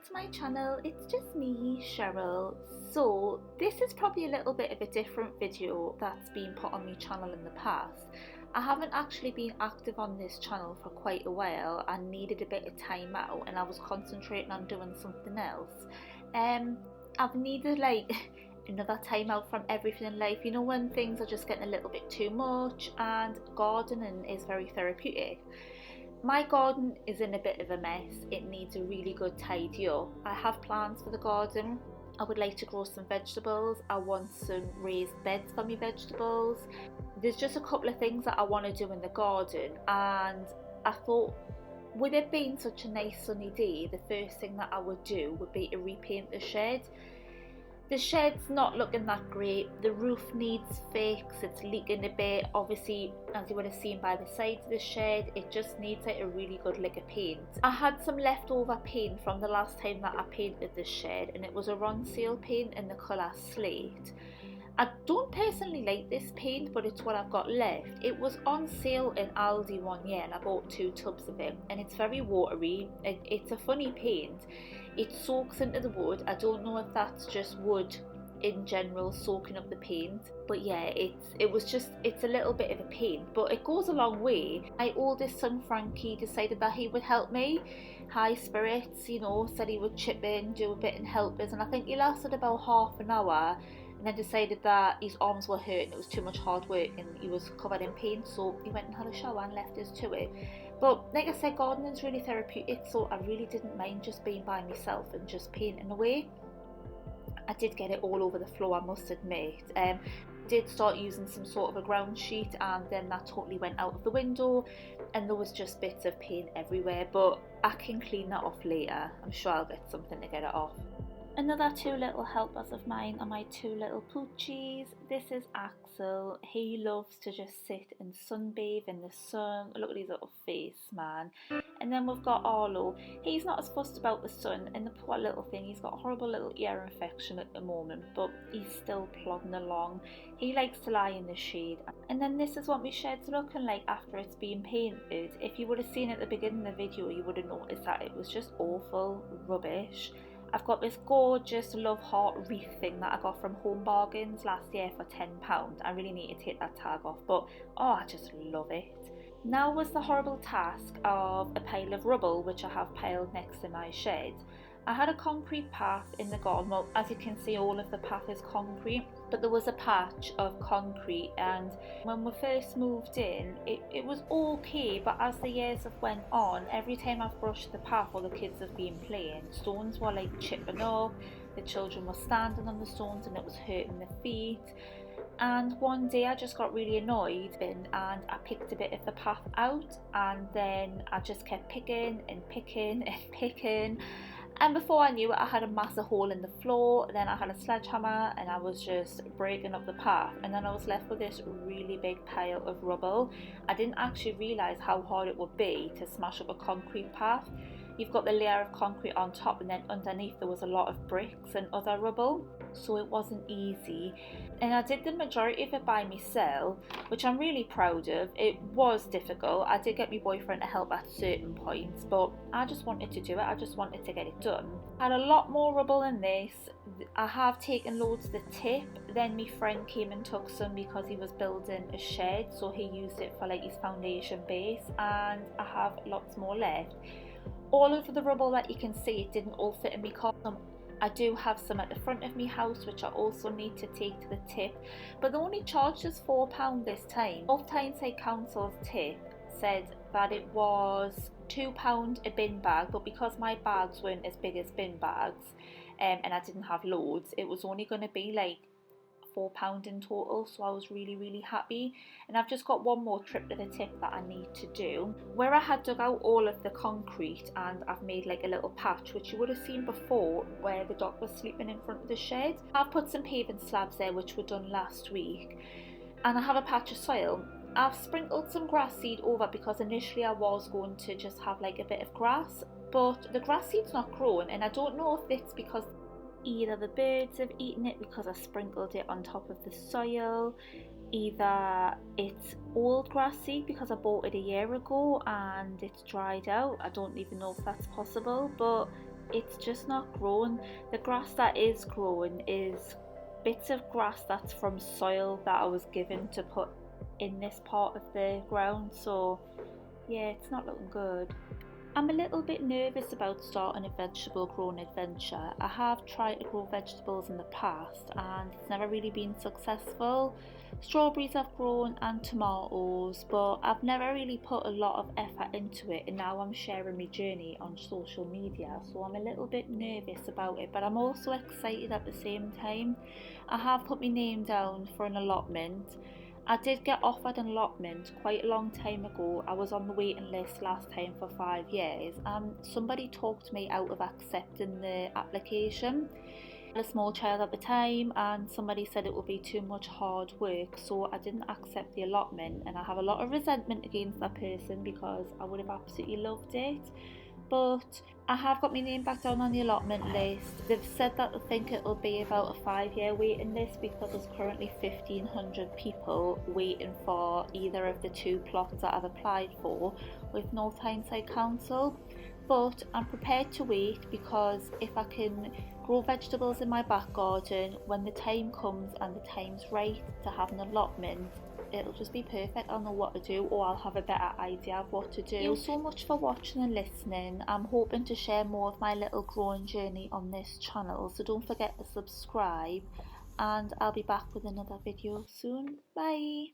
to my channel. It's just me, Cheryl. So this is probably a little bit of a different video that's been put on my channel in the past. I haven't actually been active on this channel for quite a while and needed a bit of time out, and I was concentrating on doing something else. I've needed like another time out from everything in life, you know, when things are just getting a little bit too much, and gardening is very therapeutic. My garden is in a bit of a mess. It needs a really good tidy up. I have plans for the garden. I would like to grow some vegetables. I want some raised beds for my vegetables. There's just a couple of things that I want to do in the garden, and I thought, with it being such a nice sunny day, the first thing that I would do would be to repaint the shed. The shed's not looking that great. The roof needs fix, it's leaking a bit. Obviously, as you would have seen by the sides of the shed, it just needs like a really good lick of paint. I had some leftover paint from the last time that I painted the shed, and it was a run sale paint in the colour slate. I don't personally like this paint, but it's what I've got left. It was on sale in Aldi one year and I bought 2 tubs of it, and it's very watery. It's a funny paint. It soaks into the wood. I don't know if that's just wood in general soaking up the paint, but yeah, it's a little bit of a pain, but it goes a long way. My oldest son Frankie decided that he would help me. High spirits, you know, said he would chip in, do a bit and help us, and I think he lasted about half an hour and then decided that his arms were hurting, it was too much hard work and he was covered in paint, so he went and had a shower and left us to it. But like I said, gardening is really therapeutic, so I really didn't mind just being by myself and just painting away. I did get it all over the floor, I must admit. Did start using some sort of a ground sheet, and then that totally went out of the window and there was just bits of paint everywhere, but I can clean that off later. I'm sure I'll get something to get it off. Another 2 little helpers of mine are my 2 little poochies. This is Axel. He loves to just sit and sunbathe in the sun. Look at his little face, man. And then we've got Arlo. He's not as fussed about the sun, and the poor little thing, he's got a horrible little ear infection at the moment, but he's still plodding along. He likes to lie in the shade. And then this is what my shed's looking like after it's been painted. If you would have seen at the beginning of the video, you would have noticed that it was just awful rubbish. I've got this gorgeous love heart wreath thing that I got from Home Bargains last year for £10. I really need to take that tag off, but oh, I just love it. Now was the horrible task of a pile of rubble which I have piled next to my shed. I had a concrete path in the garden. Well, as you can see, all of the path is concrete, but there was a patch of concrete, and when we first moved in, it was okay, but as the years have went on, every time I've brushed the path or the kids have been playing, stones were like chipping up, the children were standing on the stones and it was hurting their feet. And one day I just got really annoyed and I picked a bit of the path out, and then I just kept picking and picking and picking. And before I knew it, I had a massive hole in the floor. Then I had a sledgehammer and I was just breaking up the path. And then I was left with this really big pile of rubble. I didn't actually realise how hard it would be to smash up a concrete path. You've got the layer of concrete on top, and then underneath there was a lot of bricks and other rubble, so it wasn't easy. And I did the majority of it by myself, which I'm really proud of. It was difficult. I did get my boyfriend to help at certain points, but I just wanted to do it. I just wanted to get it done. I had a lot more rubble than this. I have taken loads of the tip. Then my friend came and took some because he was building a shed, so he used it for like his foundation base, and I have lots more left. All of the rubble that you can see, it didn't all fit in my car. I do have some at the front of my house which I also need to take to the tip, but they only charged us £4 this time. Old Tyneside Council's tip said that it was £2 a bin bag, but because my bags weren't as big as bin bags and I didn't have loads, it was only going to be like £4 in total, so I was really happy. And I've just got one more trip to the tip that I need to do, where I had dug out all of the concrete and I've made like a little patch, which you would have seen before, where the dog was sleeping in front of the shed. I've put some paving slabs there which were done last week, and I have a patch of soil. I've sprinkled some grass seed over because initially I was going to just have like a bit of grass, but the grass seed's not growing, and I don't know if it's because either the birds have eaten it because I sprinkled it on top of the soil, either it's old grass seed because I bought it a year ago and it's dried out. I don't even know if that's possible, but it's just not growing. The grass that is growing is bits of grass that's from soil that I was given to put in this part of the ground, so yeah, it's not looking good. I'm a little bit nervous about starting a vegetable growing adventure. I have tried to grow vegetables in the past and it's never really been successful. Strawberries I've grown and tomatoes, but I've never really put a lot of effort into it, and now I'm sharing my journey on social media, so I'm a little bit nervous about it, but I'm also excited at the same time. I have put my name down for an allotment. I did get offered an allotment quite a long time ago. I was on the waiting list last time for 5 years. Somebody talked me out of accepting the application. I had a small child at the time, and somebody said it would be too much hard work, so I didn't accept the allotment. And I have a lot of resentment against that person because I would have absolutely loved it. But I have got my name back down on the allotment list. They've said that they think it'll be about a 5 year waiting list because there's currently 1,500 people waiting for either of the two plots that I've applied for with North Tyneside Council. But I'm prepared to wait because if I can grow vegetables in my back garden, when the time comes and the time's right to have an allotment, it'll just be perfect. I'll know what to do, or I'll have a better idea of what to do. Thank you so much for watching and listening. I'm hoping to share more of my little growing journey on this channel, so don't forget to subscribe, and I'll be back with another video soon. Bye.